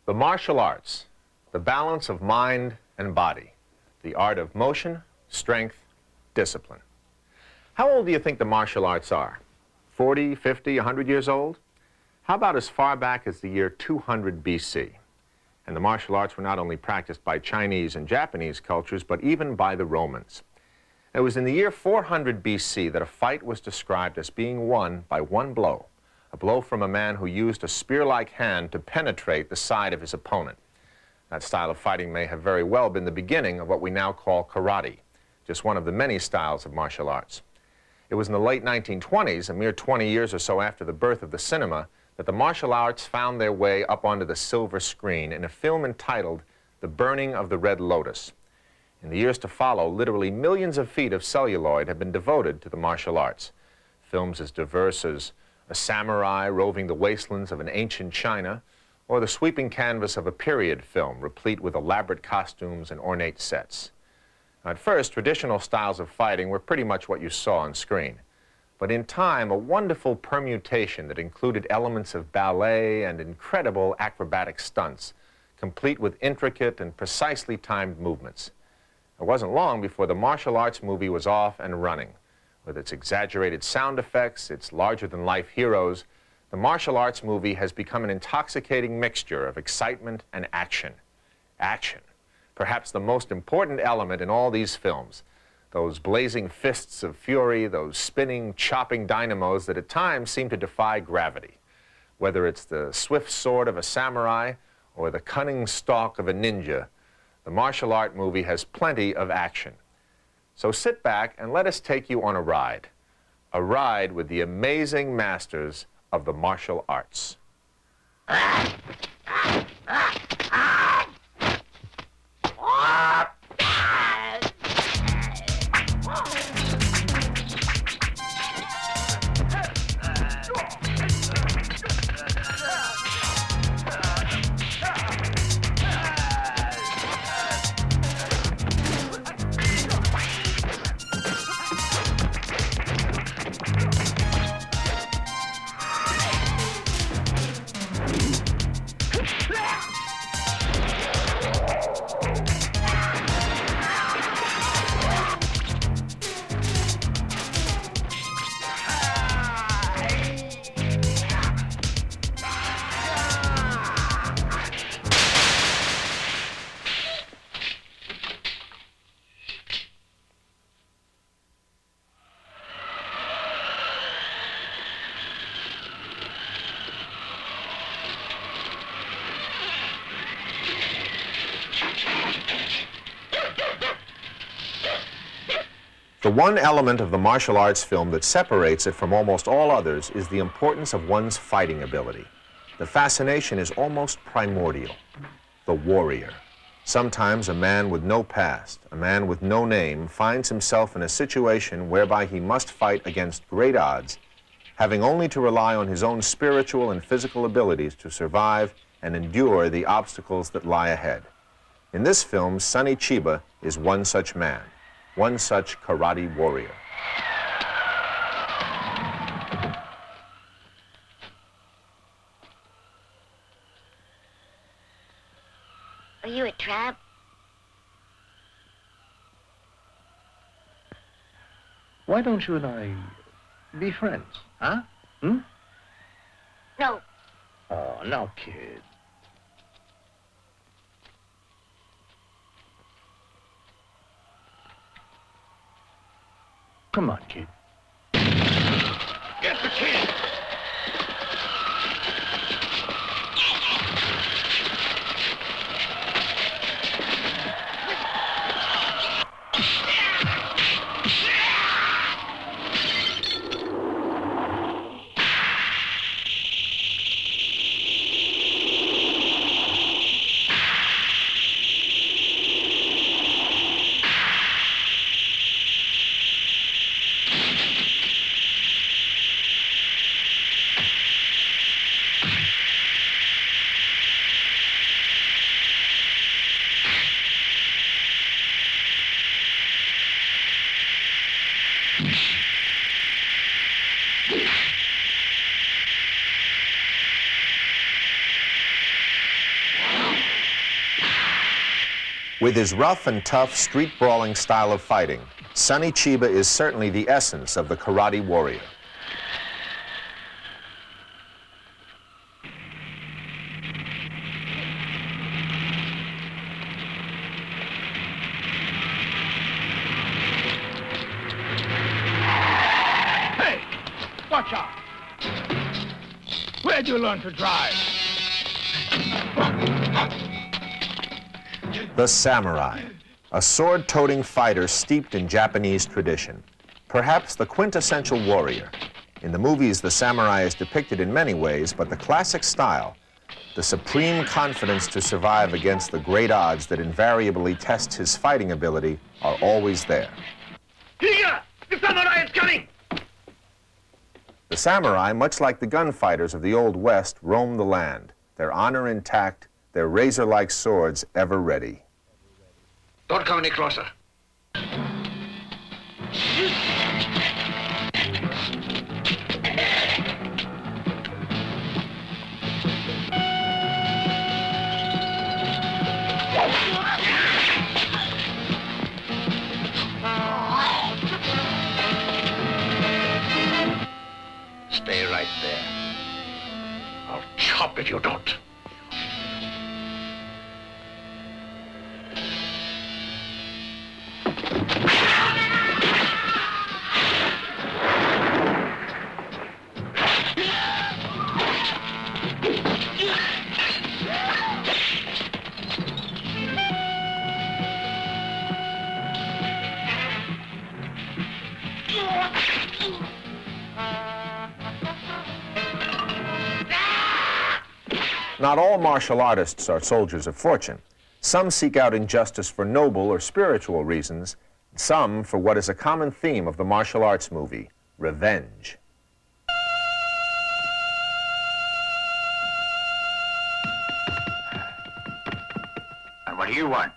The martial arts, the balance of mind and body, the art of motion, strength, discipline. How old do you think the martial arts are? 40, 50, 100 years old? How about as far back as the year 200 BC? And the martial arts were not only practiced by Chinese and Japanese cultures, but even by the Romans. It was in the year 400 BC that a fight was described as being won by one blow, a blow from a man who used a spear-like hand to penetrate the side of his opponent. That style of fighting may have very well been the beginning of what we now call karate, just one of the many styles of martial arts. It was in the late 1920s, a mere 20 years or so after the birth of the cinema, that the martial arts found their way up onto the silver screen in a film entitled The Burning of the Red Lotus. In the years to follow, literally millions of feet of celluloid have been devoted to the martial arts. Films as diverse as a samurai roving the wastelands of an ancient China, or the sweeping canvas of a period film replete with elaborate costumes and ornate sets. At first, traditional styles of fighting were pretty much what you saw on screen. But in time, a wonderful permutation that included elements of ballet and incredible acrobatic stunts, complete with intricate and precisely timed movements. It wasn't long before the martial arts movie was off and running. With its exaggerated sound effects, its larger-than-life heroes, the martial arts movie has become an intoxicating mixture of excitement and action. Action, perhaps the most important element in all these films. Those blazing fists of fury, those spinning, chopping dynamos that at times seem to defy gravity. Whether it's the swift sword of a samurai or the cunning stalk of a ninja, the martial art movie has plenty of action. So sit back and let us take you on a ride with the amazing masters of the martial arts. The one element of the martial arts film that separates it from almost all others is the importance of one's fighting ability. The fascination is almost primordial. The warrior. Sometimes a man with no past, a man with no name, finds himself in a situation whereby he must fight against great odds, having only to rely on his own spiritual and physical abilities to survive and endure the obstacles that lie ahead. In this film, Sonny Chiba is one such man. One such karate warrior. Are you a tramp? Why don't you and I be friends, huh? Hmm? No. Oh, no, kid. Come on, kid. Get the kid! With his rough and tough street-brawling style of fighting, Sonny Chiba is certainly the essence of the karate warrior. Hey, watch out! Where'd you learn to drive? The samurai, a sword-toting fighter steeped in Japanese tradition, perhaps the quintessential warrior. In the movies, the samurai is depicted in many ways, but the classic style, the supreme confidence to survive against the great odds that invariably test his fighting ability, are always there. Here! The samurai is coming! The samurai, much like the gunfighters of the Old West, roam the land, their honor intact, their razor-like swords ever ready. Don't come any closer. Stay right there. I'll chop if you don't. Not all martial artists are soldiers of fortune. Some seek out injustice for noble or spiritual reasons, some for what is a common theme of the martial arts movie, revenge. And what do you want?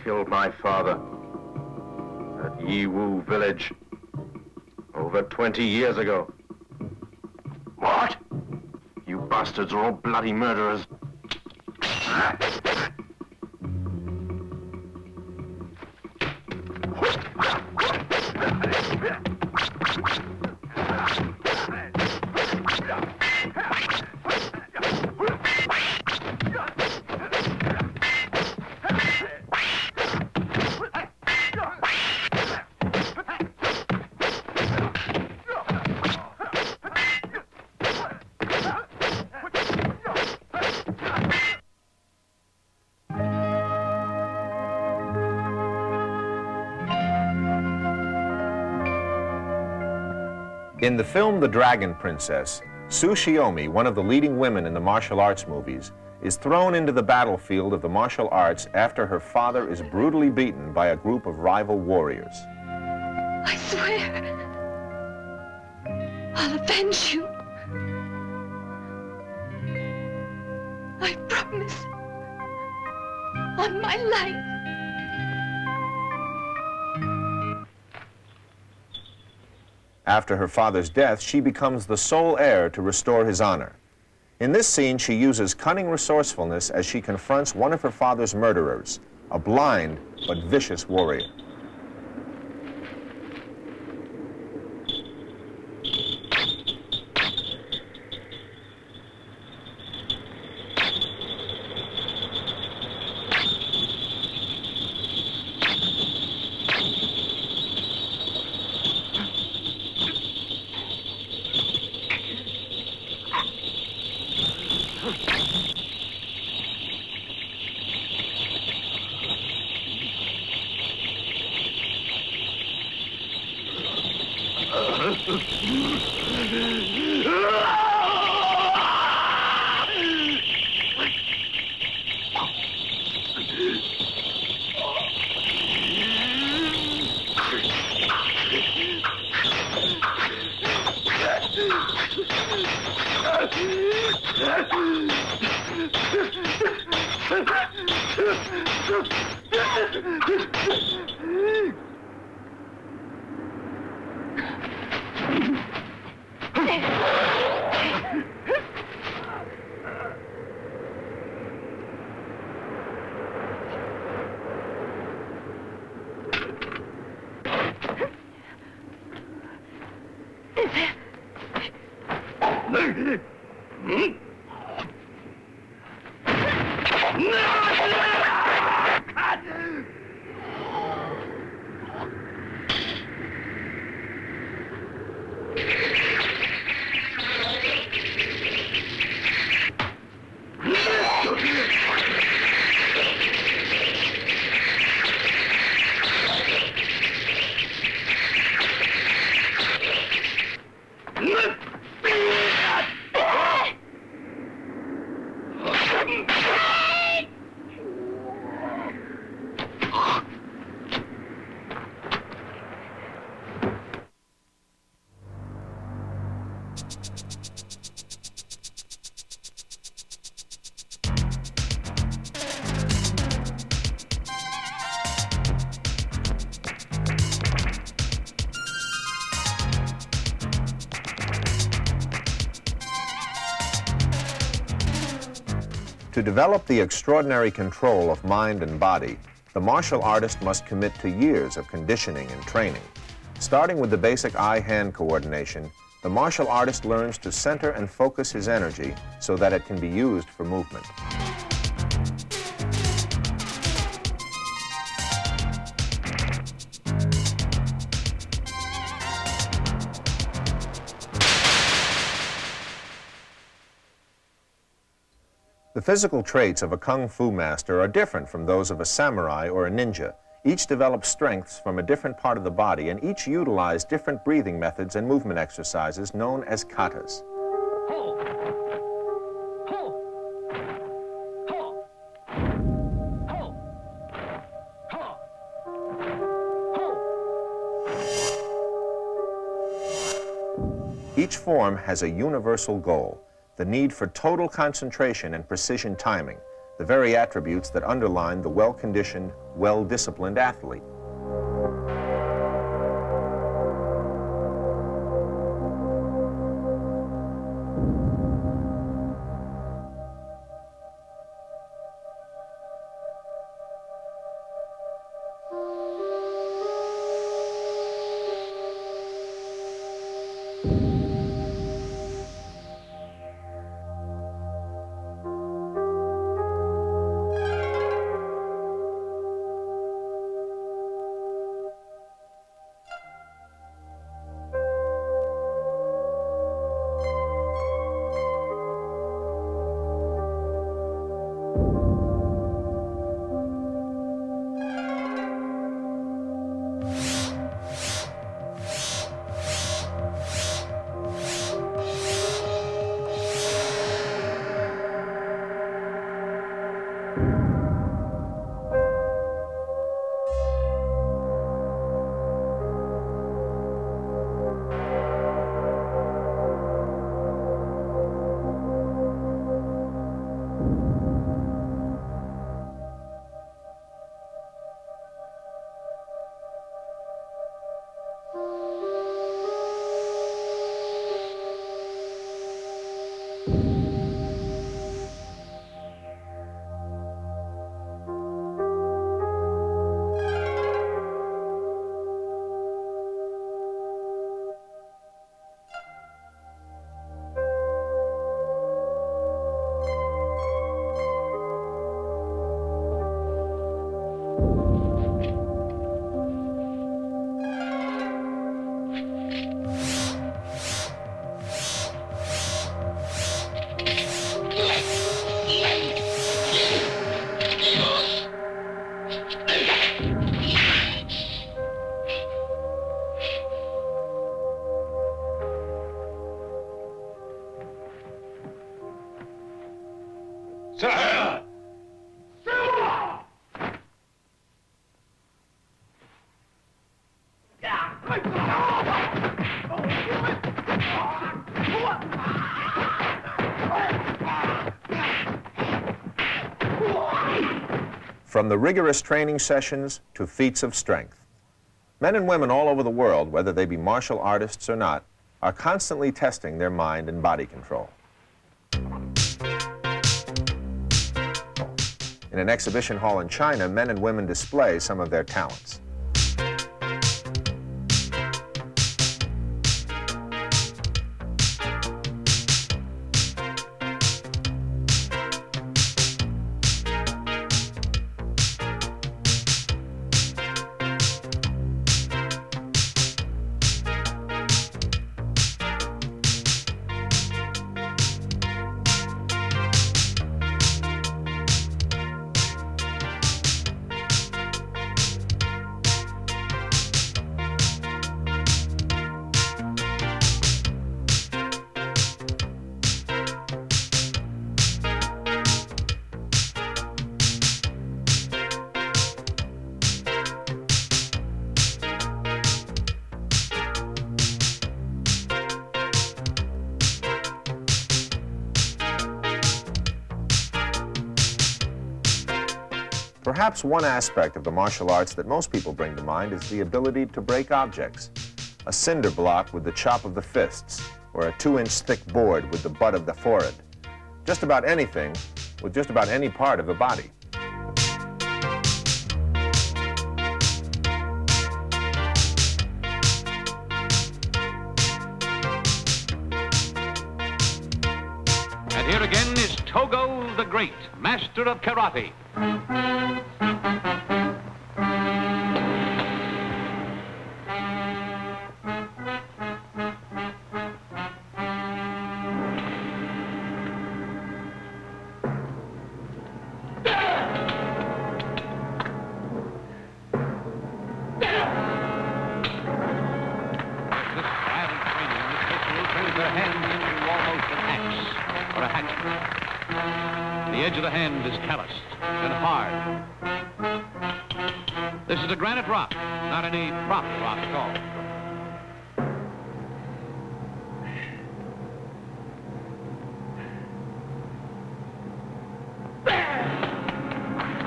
Killed my father at Yiwu village over 20 years ago. What? You bastards are all bloody murderers. In the film The Dragon Princess, Su Shiomi, one of the leading women in the martial arts movies, is thrown into the battlefield of the martial arts after her father is brutally beaten by a group of rival warriors. I swear, I'll avenge you. I promise, on my life. After her father's death, she becomes the sole heir to restore his honor. In this scene, she uses cunning resourcefulness as she confronts one of her father's murderers, a blind but vicious warrior. To develop the extraordinary control of mind and body, the martial artist must commit to years of conditioning and training. Starting with the basic eye-hand coordination, the martial artist learns to center and focus his energy so that it can be used for movement. The physical traits of a kung fu master are different from those of a samurai or a ninja. Each develops strengths from a different part of the body, and each utilize different breathing methods and movement exercises known as katas. Each form has a universal goal: the need for total concentration and precision timing, the very attributes that underline the well-conditioned, well-disciplined athlete. From the rigorous training sessions to feats of strength, men and women all over the world, whether they be martial artists or not, are constantly testing their mind and body control. In an exhibition hall in China, men and women display some of their talents. Perhaps one aspect of the martial arts that most people bring to mind is the ability to break objects. A cinder block with the chop of the fists, or a 2-inch thick board with the butt of the forehead. Just about anything with just about any part of the body. And here again is Togo the Great, master of karate. The edge of the hand is calloused and hard. This is a granite rock, not any prop rock at all.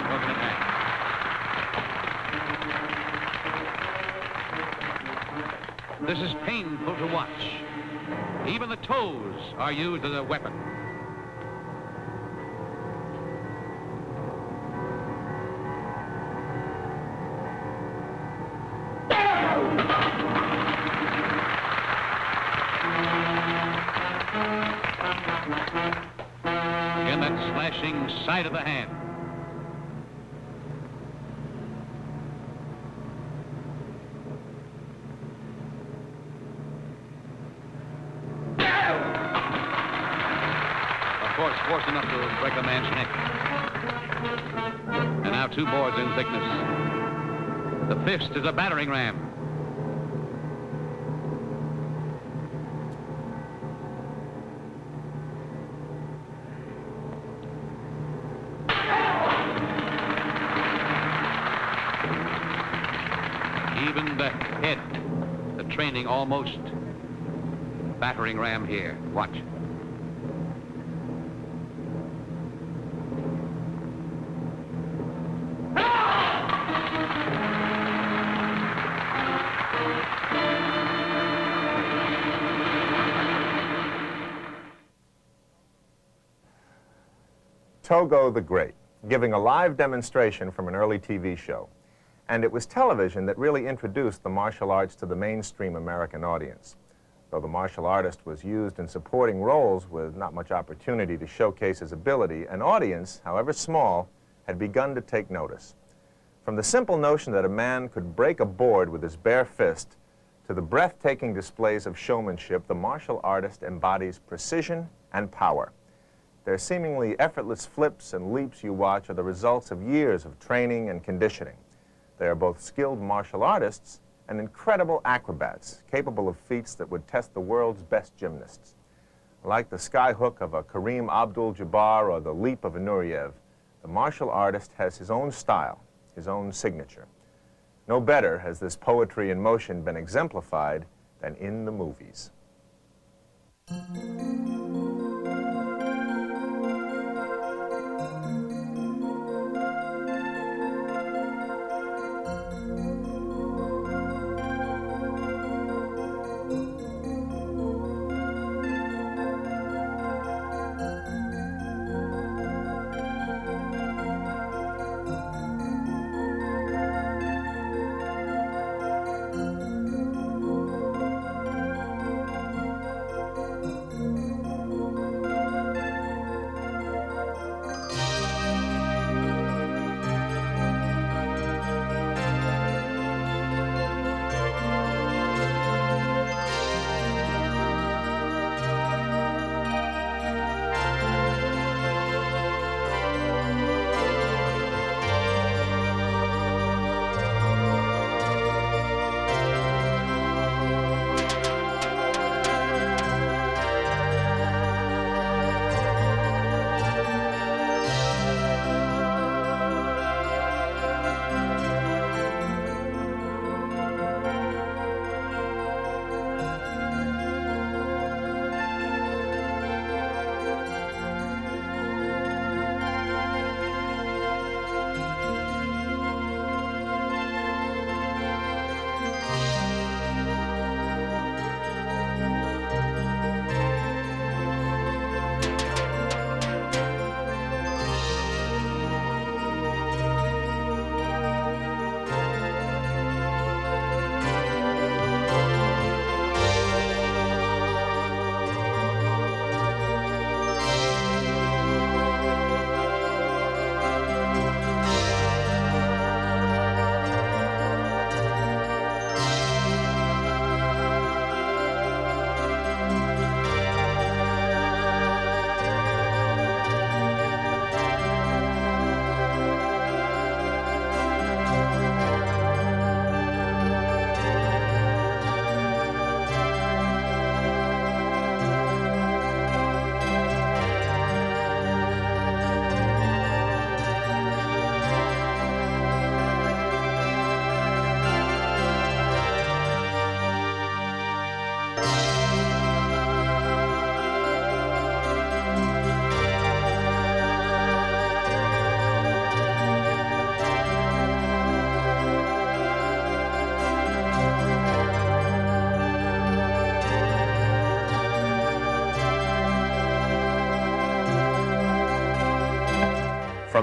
Broken in half. This is painful to watch. Even the toes are used as a weapon. Again, that slashing side of the hand. Of course, force enough to break a man's neck. And now 2 boards in thickness. The fist is a battering ram. Even the head, the training almost battering ram here. Watch. Togo the Great, giving a live demonstration from an early TV show. And it was television that really introduced the martial arts to the mainstream American audience. Though the martial artist was used in supporting roles with not much opportunity to showcase his ability, an audience, however small, had begun to take notice. From the simple notion that a man could break a board with his bare fist to the breathtaking displays of showmanship, the martial artist embodies precision and power. Their seemingly effortless flips and leaps you watch are the results of years of training and conditioning. They are both skilled martial artists and incredible acrobats, capable of feats that would test the world's best gymnasts. Like the skyhook of a Kareem Abdul-Jabbar or the leap of a Nureyev, the martial artist has his own style, his own signature. No better has this poetry in motion been exemplified than in the movies.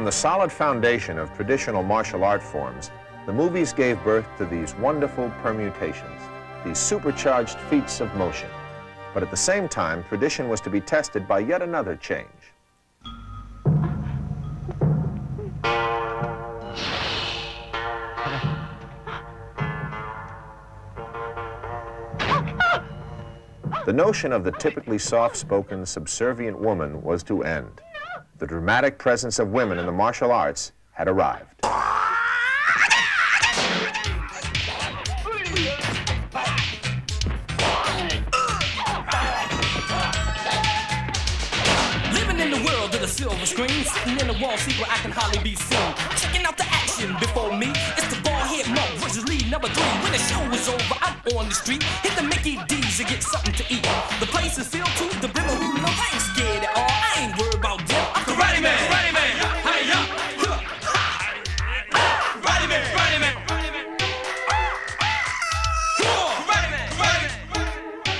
the solid foundation of traditional martial art forms, the movies gave birth to these wonderful permutations, these supercharged feats of motion. But at the same time, tradition was to be tested by yet another change. The notion of the typically soft-spoken, subservient woman was to end. The dramatic presence of women in the martial arts had arrived. Living in the world of the silver screen, sitting in a wall seat where I can hardly be seen. Checking out the action before me. It's the bald-head monk versus lead number 3. When the show is over, I'm on the street. Hit the Mickey D's to get something to eat. The place is filled to the brim of who knows. I ain't scared at all. I ain't worried about them. I'm Karate Man. Karate Man. Hey, yo. Karate Man. Karate Man. Karate Man. Karate Man. Karate Man.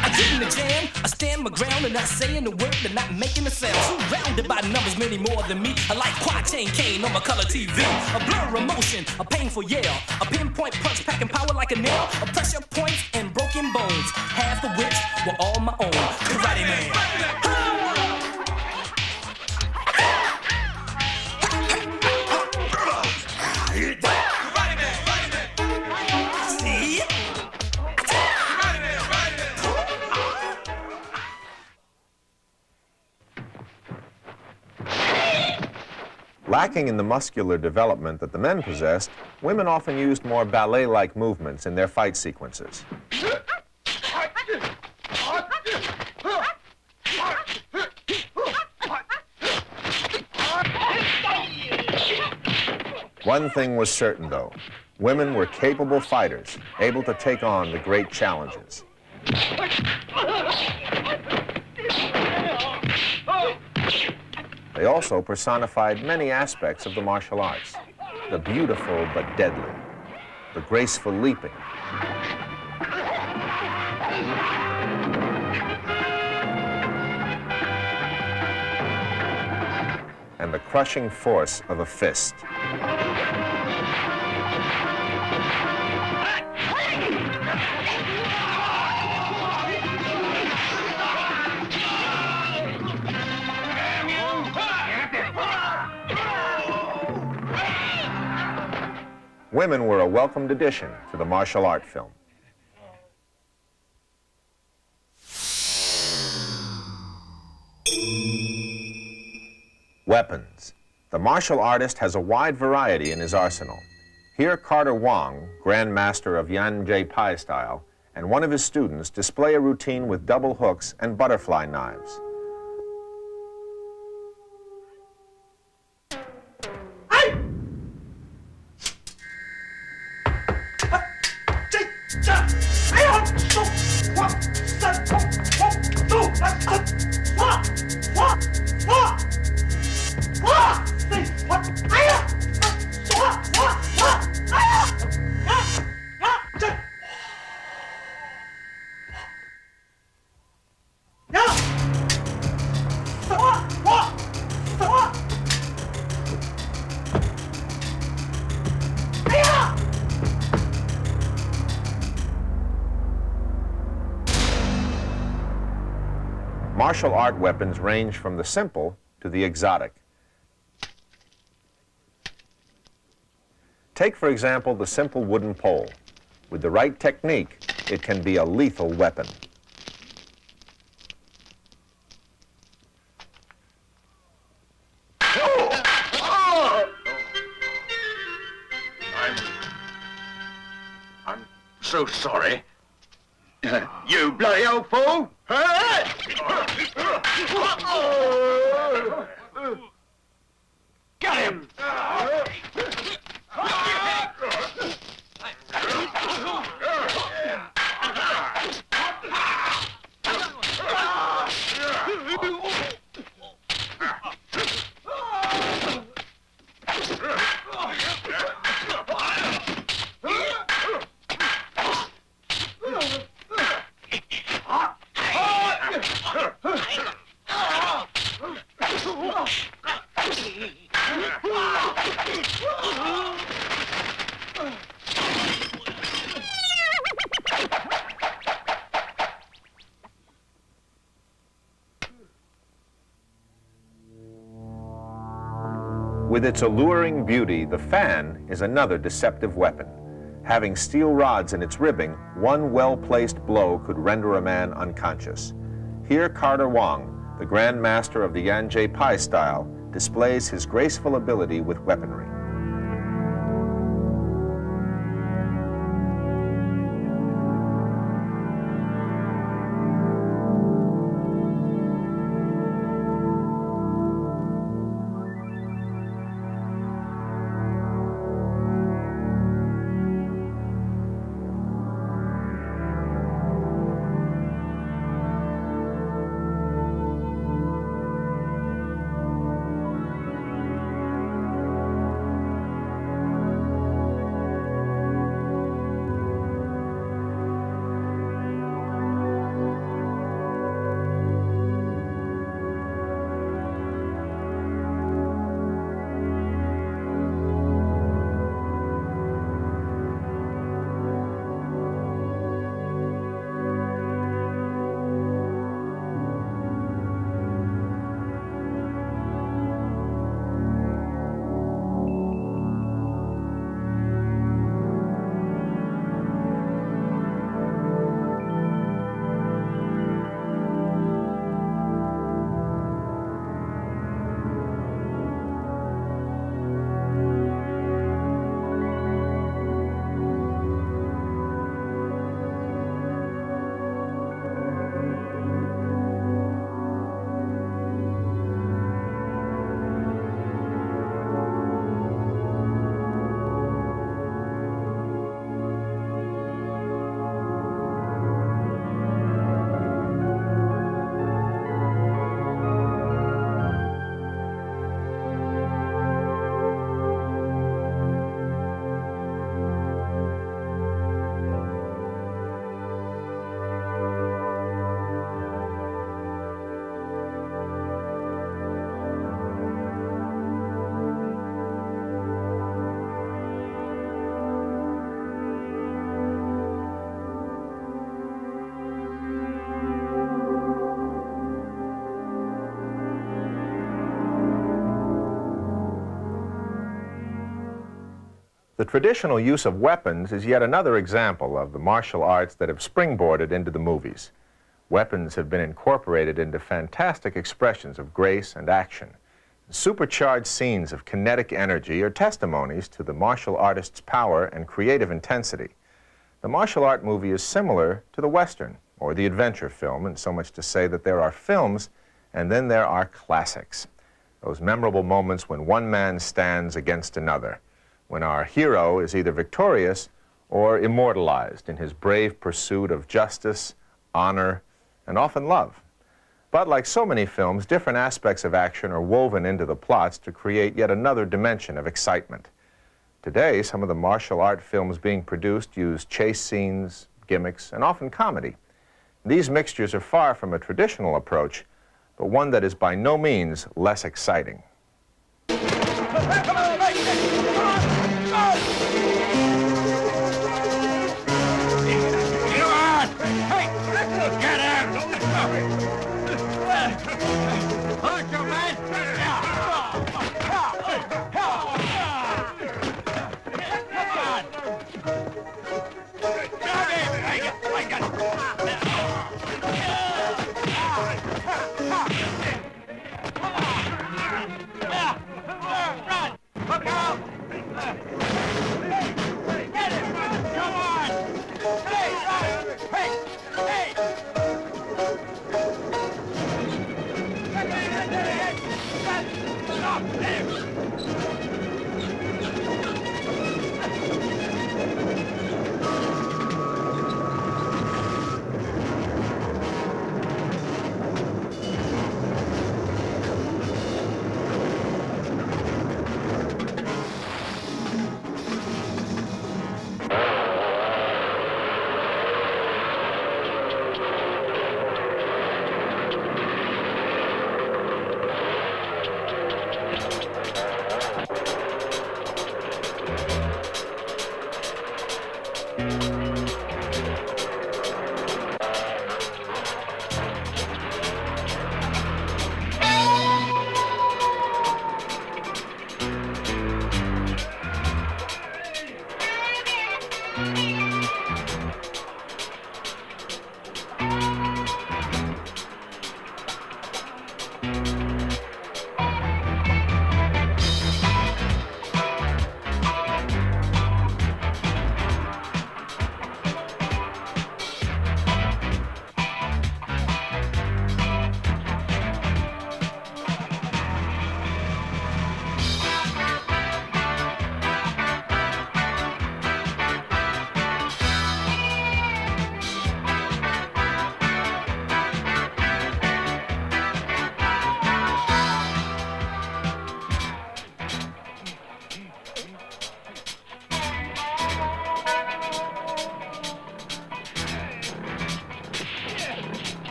I get in the jam. I stand my ground and not saying a word and not making a sound. Surrounded by numbers, many more than me. I like quad-chain cane on my color TV. A blur of motion, a painful yell. A pinpoint punch packing power like a nail. A pressure points and broken bones, half of which were all my own. Karate Man. See? Lacking in the muscular development that the men possessed, women often used more ballet-like movements in their fight sequences. One thing was certain, though. Women were capable fighters, able to take on the great challenges. They also personified many aspects of the martial arts. The beautiful but deadly, the graceful leaping, and the crushing force of a fist. Women were a welcomed addition to the martial art film. Weapons. The martial artist has a wide variety in his arsenal. Here, Carter Wong, Grand Master of Yan Jai Pai style, and one of his students display a routine with double hooks and butterfly knives. Martial art weapons range from the simple to the exotic. Take, for example, the simple wooden pole. With the right technique, it can be a lethal weapon. I'm so sorry. You bloody old fool! Get him! With its alluring beauty, the fan is another deceptive weapon. Having steel rods in its ribbing, one well-placed blow could render a man unconscious. Here, Carter Wong, the Grand Master of the Yanjay Pai style, displays his graceful ability with weaponry. The traditional use of weapons is yet another example of the martial arts that have springboarded into the movies. Weapons have been incorporated into fantastic expressions of grace and action. Supercharged scenes of kinetic energy are testimonies to the martial artist's power and creative intensity. The martial art movie is similar to the Western or the adventure film, in so much to say that there are films and then there are classics. Those memorable moments when one man stands against another, when our hero is either victorious or immortalized in his brave pursuit of justice, honor, and often love. But like so many films, different aspects of action are woven into the plots to create yet another dimension of excitement. Today, some of the martial art films being produced use chase scenes, gimmicks, and often comedy. These mixtures are far from a traditional approach, but one that is by no means less exciting.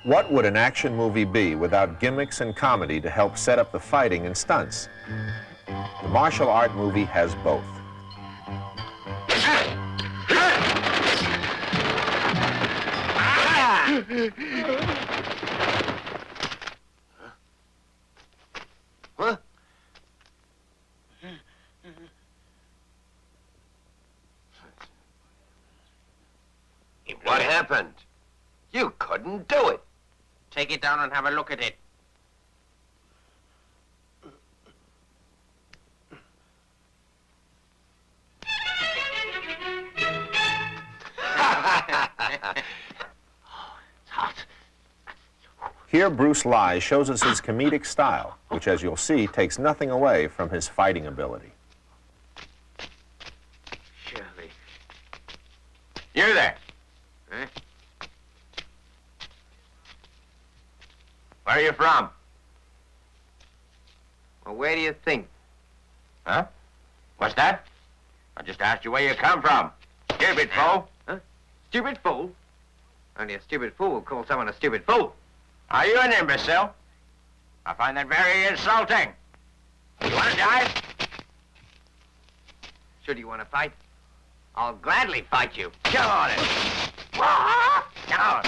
What would an action movie be without gimmicks and comedy to help set up the fighting and stunts? The martial art movie has both. Huh? What happened? You couldn't do it. Take it down and have a look at it. Here, Bruce Lai shows us his comedic style, which, as you'll see, takes nothing away from his fighting ability. Shirley. You there? Huh? Where are you from? Well, where do you think? Huh? What's that? I just asked you where you come from. Stupid fool. Huh? Stupid fool? Only a stupid fool will call someone a stupid fool. Are you an imbecile? I find that very insulting. You want to die? Should you want to fight? I'll gladly fight you. Come on in. Now.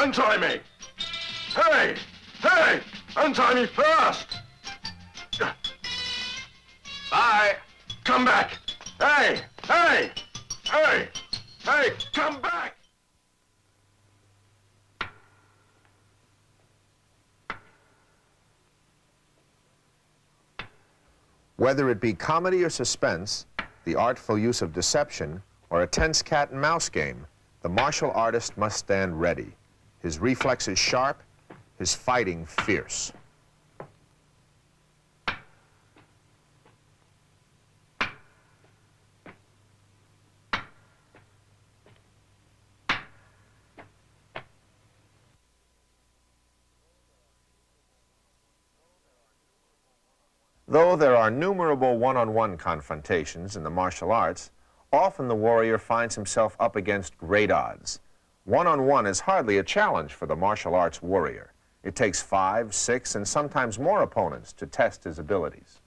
Untie me! Hey! Hey! Untie me first! Bye. Come back! Hey! Hey! Hey! Hey! Come back! Whether it be comedy or suspense, the artful use of deception, or a tense cat and mouse game, the martial artist must stand ready. His reflexes sharp, his fighting fierce. Though there are numerable one-on-one confrontations in the martial arts, often the warrior finds himself up against great odds. One-on-one is hardly a challenge for the martial arts warrior. It takes 5, 6, and sometimes more opponents to test his abilities.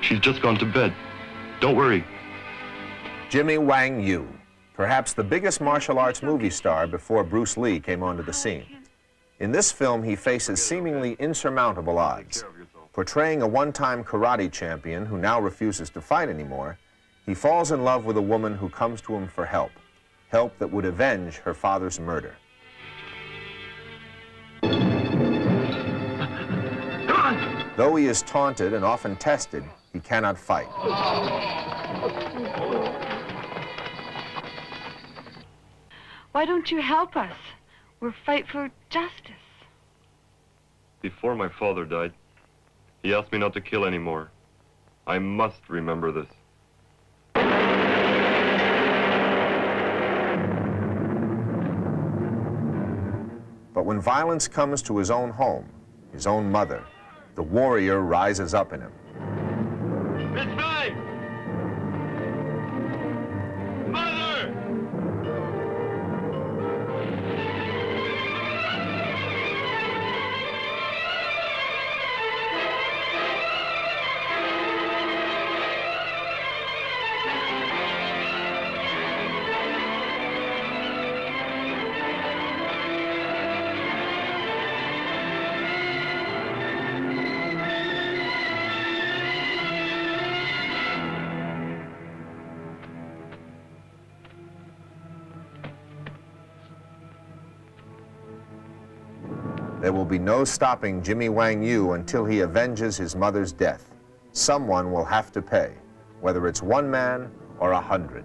She's just gone to bed. Don't worry. Jimmy Wang Yu, perhaps the biggest martial arts movie star before Bruce Lee came onto the scene. In this film, he faces seemingly insurmountable odds. Portraying a one-time karate champion who now refuses to fight anymore, he falls in love with a woman who comes to him for help, help that would avenge her father's murder. Though he is taunted and often tested, he cannot fight. Why don't you help us? We'll fight for justice. Before my father died, he asked me not to kill anymore. I must remember this. But when violence comes to his own home, his own mother, the warrior rises up in him. Miss May! Mother! There will be no stopping Jimmy Wang Yu until he avenges his mother's death. Someone will have to pay, whether it's one man or 100.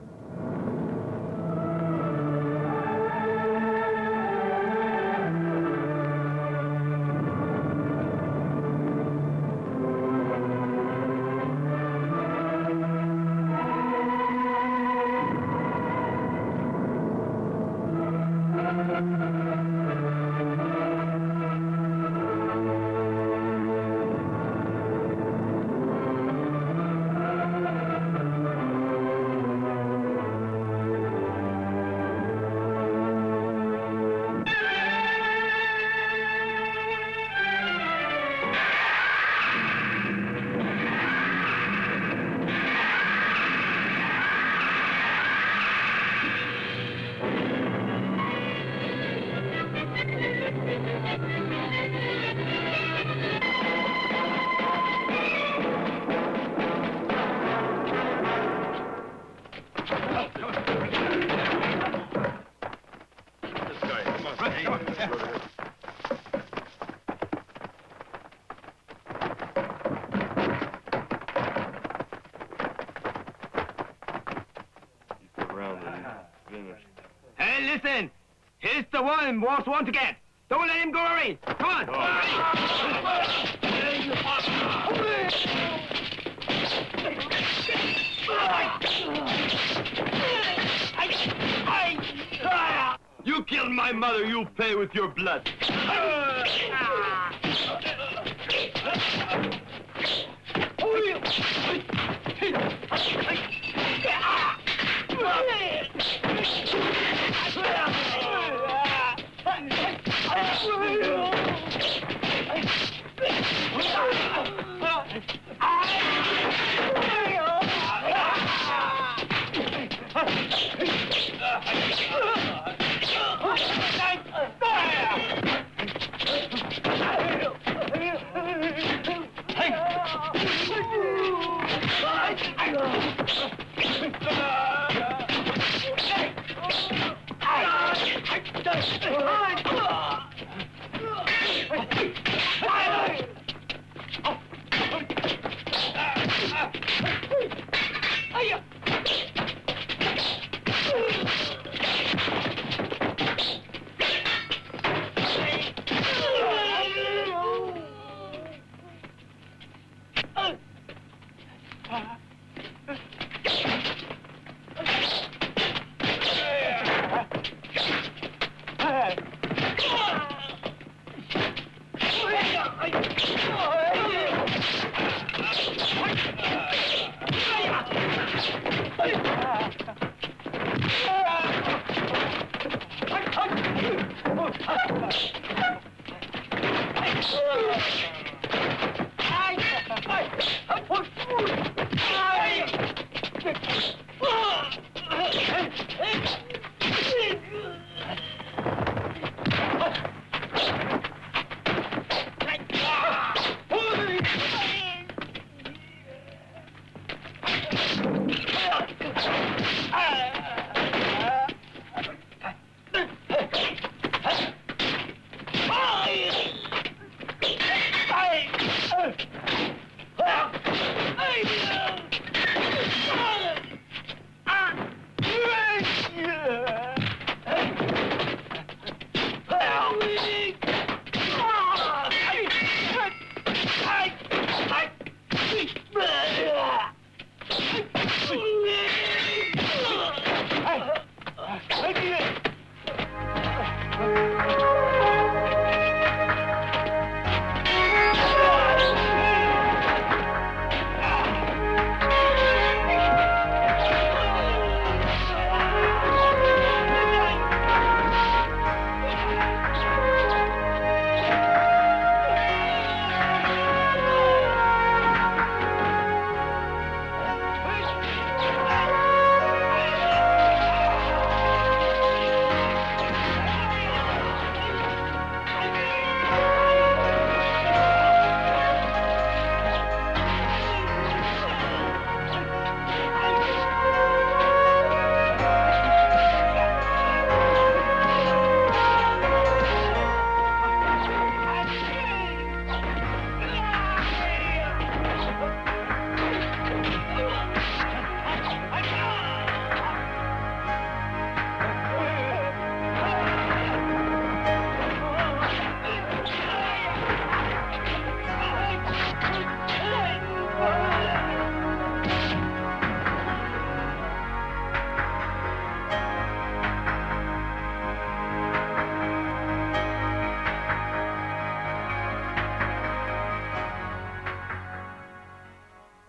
Hey, listen! Here's the one boss want to get. Don't let him go away. Come on! You killed my mother, you pay with your blood.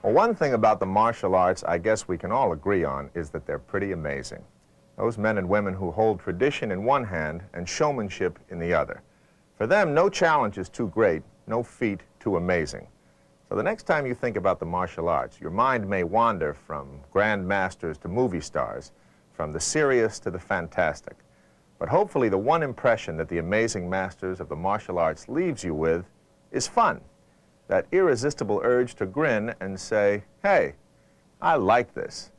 Well, one thing about the martial arts I guess we can all agree on is that they're pretty amazing. Those men and women who hold tradition in one hand and showmanship in the other. For them, no challenge is too great, no feat too amazing. So the next time you think about the martial arts, your mind may wander from grand masters to movie stars, from the serious to the fantastic. But hopefully the one impression that the amazing masters of the martial arts leaves you with is fun. That irresistible urge to grin and say, hey, I like this.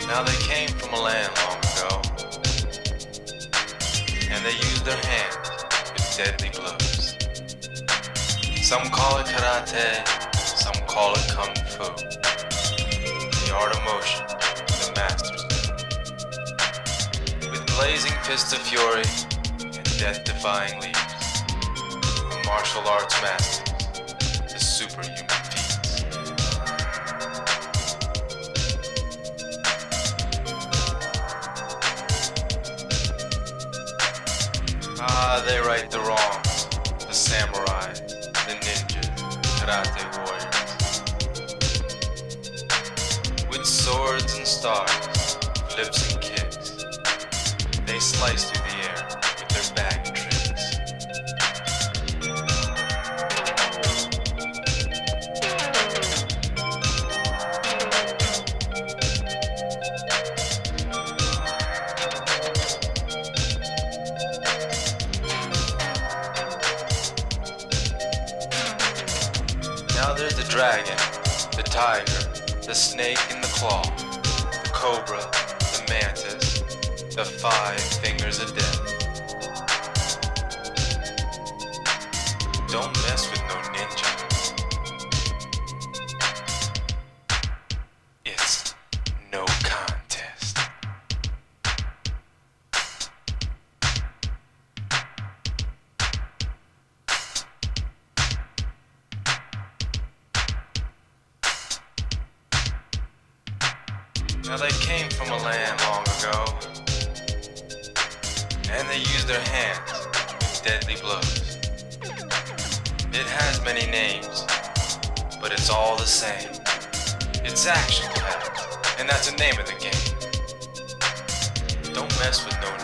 Now they came from a land long ago, and they used their hands with deadly blows. Some call it karate, some call it kung fu. The art of motion, the masters. With blazing fists of fury and death-defying leaps, the martial arts masters, the superhuman feats. Ah, they right the wrongs, the samurai, the ninjas, karate warriors. With swords and stars, flips and kicks, they slice through the air with their bag of tricks. Now there's the dragon, the tiger, the snake and the claw, the cobra, the mantis, the 5 fingers of death. Don't mess with no ninja. It's no contest. Now they came from a land long ago, and they used their hands with deadly blows. It has many names, but it's all the same. It's action-packed, and that's the name of the game. Don't mess with no